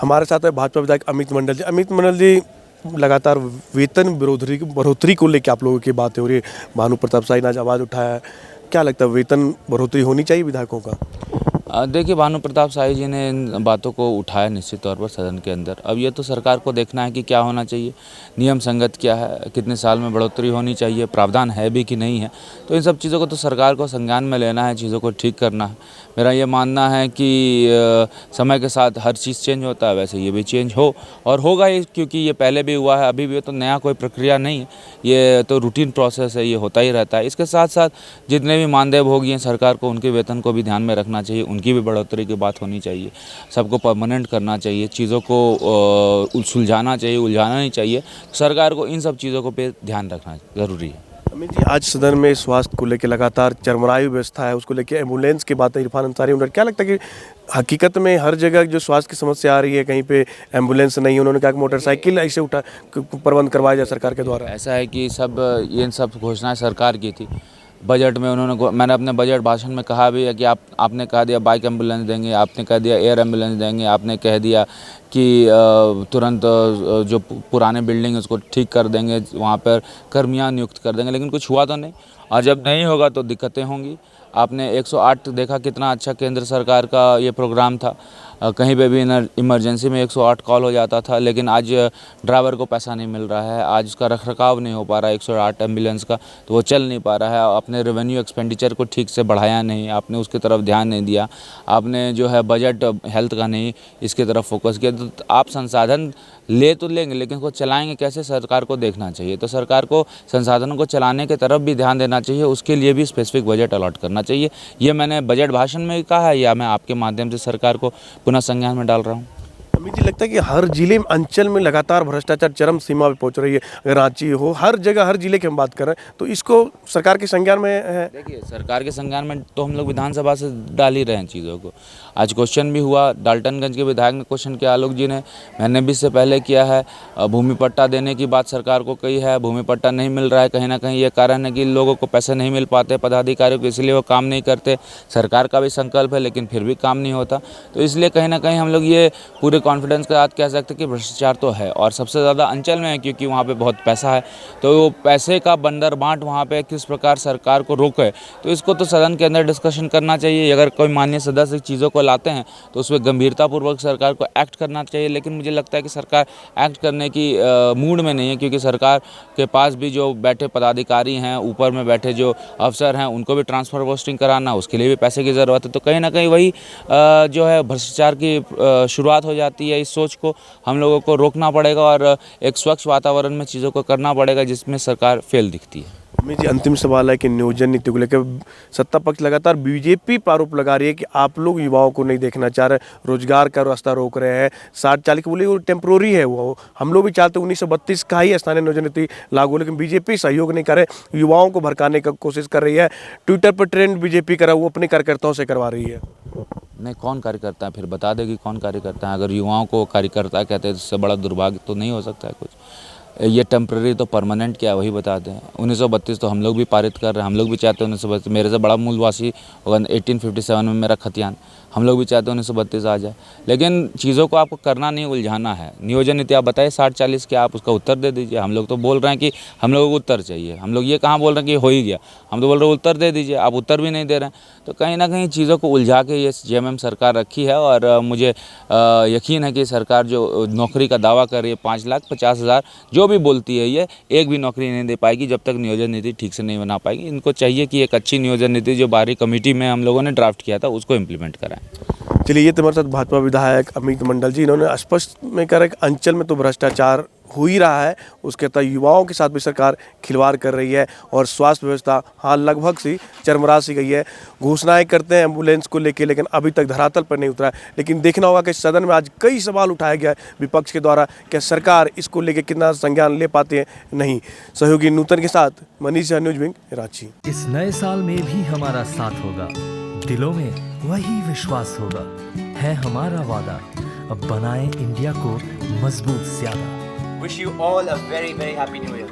हमारे साथ है भाजपा विधायक अमित मंडल जी। अमित मंडल जी, लगातार वेतन बढ़ोतरी को लेकर आप लोगों की बातें हो रही है। भानु प्रताप शाही ने आज आवाज़ उठाया है। क्या लगता है, वेतन बढ़ोतरी होनी चाहिए विधायकों का? देखिए, भानु प्रताप शाही जी ने इन बातों को उठाया निश्चित तौर पर सदन के अंदर। अब ये तो सरकार को देखना है कि क्या होना चाहिए, नियम संगत क्या है, कितने साल में बढ़ोतरी होनी चाहिए, प्रावधान है भी कि नहीं है। तो इन सब चीज़ों को तो सरकार को संज्ञान में लेना है, चीज़ों को ठीक करना है। मेरा ये मानना है कि समय के साथ हर चीज़ चेंज होता है, वैसे ये भी चेंज हो और होगा ही, क्योंकि ये पहले भी हुआ है, अभी भी। तो नया कोई प्रक्रिया नहीं है, ये तो रूटीन प्रोसेस है, ये होता ही रहता है। इसके साथ साथ जितने भी मानदेय भोगी हैं सरकार को, उनके वेतन को भी ध्यान में रखना चाहिए, उनकी भी बढ़ोतरी की बात होनी चाहिए। सबको परमानेंट करना चाहिए, चीज़ों को सुलझाना चाहिए, उलझाना नहीं चाहिए। सरकार को इन सब चीज़ों को पे ध्यान रखना ज़रूरी है। अमित जी, आज सदन में स्वास्थ्य को लेकर लगातार चरमराई व्यवस्था है, उसको लेकर एम्बुलेंस की बातें इरफान अंसारी उन्होंने, क्या लगता है कि हकीकत में हर जगह जो स्वास्थ्य की समस्या आ रही है, कहीं पे एम्बुलेंस नहीं है? उन्होंने कहा कि मोटरसाइकिल ऐसे उठा प्रबंध करवाया जाए सरकार के द्वारा। ऐसा है कि इन सब घोषणाएं सरकार की थी। बजट में मैंने अपने बजट भाषण में कहा भी है कि आपने कह दिया बाइक एम्बुलेंस देंगे, आपने कह दिया एयर एम्बुलेंस देंगे, आपने कह दिया कि तुरंत जो पुराने बिल्डिंग उसको ठीक कर देंगे, वहाँ पर कर्मियाँ नियुक्त कर देंगे, लेकिन कुछ हुआ तो नहीं। और जब नहीं होगा तो दिक्कतें होंगी। आपने 108 देखा, कितना अच्छा केंद्र सरकार का ये प्रोग्राम था। कहीं पे भी इमरजेंसी में 108 कॉल हो जाता था, लेकिन आज ड्राइवर को पैसा नहीं मिल रहा है, आज उसका रखरखाव नहीं हो पा रहा है 108 एम्बुलेंस का, तो वो चल नहीं पा रहा है। आपने रेवेन्यू एक्सपेंडिचर को ठीक से बढ़ाया नहीं, आपने उसकी तरफ ध्यान नहीं दिया, आपने जो है बजट हेल्थ का नहीं इसकी तरफ फोकस किया। तो आप संसाधन ले तो लेंगे, लेकिन उसको चलाएंगे कैसे, सरकार को देखना चाहिए। तो सरकार को संसाधनों को चलाने की तरफ भी ध्यान देना चाहिए, उसके लिए भी स्पेसिफिक बजट अलॉट करना चाहिए। ये मैंने बजट भाषण में भी कहा है, या मैं आपके माध्यम से सरकार को पुनः संज्ञान में डाल रहा हूँ। अमित जी, लगता है कि हर जिले में, अंचल में लगातार भ्रष्टाचार चरम सीमा पे पहुंच रही है। अगर रांची हो, हर जगह, हर जिले की हम बात करें तो इसको सरकार के संज्ञान में है। देखिए, सरकार के संज्ञान में तो हम लोग विधानसभा से डाल ही रहे हैं चीज़ों को। आज क्वेश्चन भी हुआ, डाल्टनगंज के विधायक ने क्वेश्चन किया, आलोक जी ने, मैंने भी इससे पहले किया है। भूमि पट्टा देने की बात सरकार को कही है, भूमि पट्टा नहीं मिल रहा है। कहीं ना कहीं ये कारण है कि लोगों को पैसे नहीं मिल पाते, पदाधिकारियों को, इसलिए वो काम नहीं करते। सरकार का भी संकल्प है, लेकिन फिर भी काम नहीं होता। तो इसलिए कहीं ना कहीं हम लोग ये पूरे कॉन्फिडेंस के साथ कह सकते हैं कि भ्रष्टाचार तो है, और सबसे ज़्यादा अंचल में है, क्योंकि वहाँ पे बहुत पैसा है। तो वो पैसे का बंदर बांट वहाँ पे किस प्रकार सरकार को रोके, तो इसको तो सदन के अंदर डिस्कशन करना चाहिए। अगर कोई माननीय सदस्य चीज़ों को लाते हैं तो उसमें गंभीरतापूर्वक सरकार को एक्ट करना चाहिए। लेकिन मुझे लगता है कि सरकार एक्ट करने की मूड में नहीं है, क्योंकि सरकार के पास भी जो बैठे पदाधिकारी हैं, ऊपर में बैठे जो अफसर हैं, उनको भी ट्रांसफ़र पोस्टिंग कराना, उसके लिए भी पैसे की ज़रूरत है। तो कहीं ना कहीं वही जो है भ्रष्टाचार की शुरुआत हो जाती है। इस सोच को हम लोगों को रोकना पड़ेगा और एक स्वच्छ वातावरण में चीज़ों को करना पड़ेगा, जिसमें सरकार फेल दिखती है। अमित जी, अंतिम सवाल है कि नियोजन नीति को लेकर सत्ता पक्ष लगातार बीजेपी पर आरोप लगा रही है कि आप लोग युवाओं को नहीं देखना चाह रहे, रोजगार का रास्ता रोक रहे हैं। 60-40 बोली वो टेम्प्रोरी है, वो हम लोग भी चाहते हैं 1932 का ही स्थानीय नियोजन नीति लागू, लेकिन बीजेपी सहयोग नहीं करे, युवाओं को भड़काने की कोशिश कर रही है। ट्विटर पर ट्रेंड बीजेपी करा, वो अपने कार्यकर्ताओं से करवा रही है। नहीं, कौन कार्यकर्ता है, फिर बता देगी कौन कार्यकर्ता है। अगर युवाओं को कार्यकर्ता कहते हैं तो इससे बड़ा दुर्भाग्य तो नहीं हो सकता है कुछ। ये टेम्प्रेरी तो परमानेंट क्या है वही बता दें। 1932 तो हम लोग भी पारित कर रहे हैं, हम लोग भी चाहते हैं 1932, मेरे से बड़ा मूलवासी होगा 1857 में मेरा खतियान, हम लोग भी चाहते हैं 1932 आ जाए। लेकिन चीज़ों को आपको करना नहीं, उलझाना है। नियोजन नीति आप बताइए 60-40 क्या, आप उसका उत्तर दे दीजिए। हम लोग तो बोल रहे हैं कि हम लोगों को उत्तर चाहिए, हम लोग ये कहाँ बोल रहे हैं कि हो ही गया, हम तो बोल रहे हैं उत्तर दे दीजिए, आप उत्तर भी नहीं दे रहे हैं। तो कहीं ना कहीं चीज़ों को उलझा के ये जेएमएम सरकार रखी है। और मुझे यकीन है कि सरकार जो नौकरी का दावा कर रही है 5,50,000 जो भी बोलती है, ये एक भी नौकरी नहीं दे पाएगी जब तक नियोजन नीति ठीक से नहीं बना पाएगी। इनको चाहिए कि एक अच्छी नियोजन नीति जो बाहरी कमेटी में हम लोगों ने ड्राफ्ट किया था उसको इम्प्लीमेंट कराएं। चलिए, ये तो हमारे साथ भाजपा विधायक अमित मंडल जी, इन्होंने स्पष्ट में कहा कि अंचल में तो भ्रष्टाचार हो ही रहा है, उसके तहत युवाओं के साथ भी सरकार खिलवाड़ कर रही है और स्वास्थ्य व्यवस्था हाँ लगभग सी चरमरा सी गई है। घोषणाएं करते हैं एम्बुलेंस को लेके, लेकिन अभी तक धरातल पर नहीं उतरा है। लेकिन देखना होगा कि सदन में आज कई सवाल उठाया गया है विपक्ष के द्वारा कि सरकार इसको लेके कितना संज्ञान ले पाती है नहीं। सहयोगी नूतन के साथ मनीष, न्यूज विंग, रांची। इस नए साल में भी हमारा साथ होगा, दिलों में वही विश्वास होगा, है हमारा वादा। अब बनाएं इंडिया को मजबूत ज्यादा। Wish you all a very, very happy new year.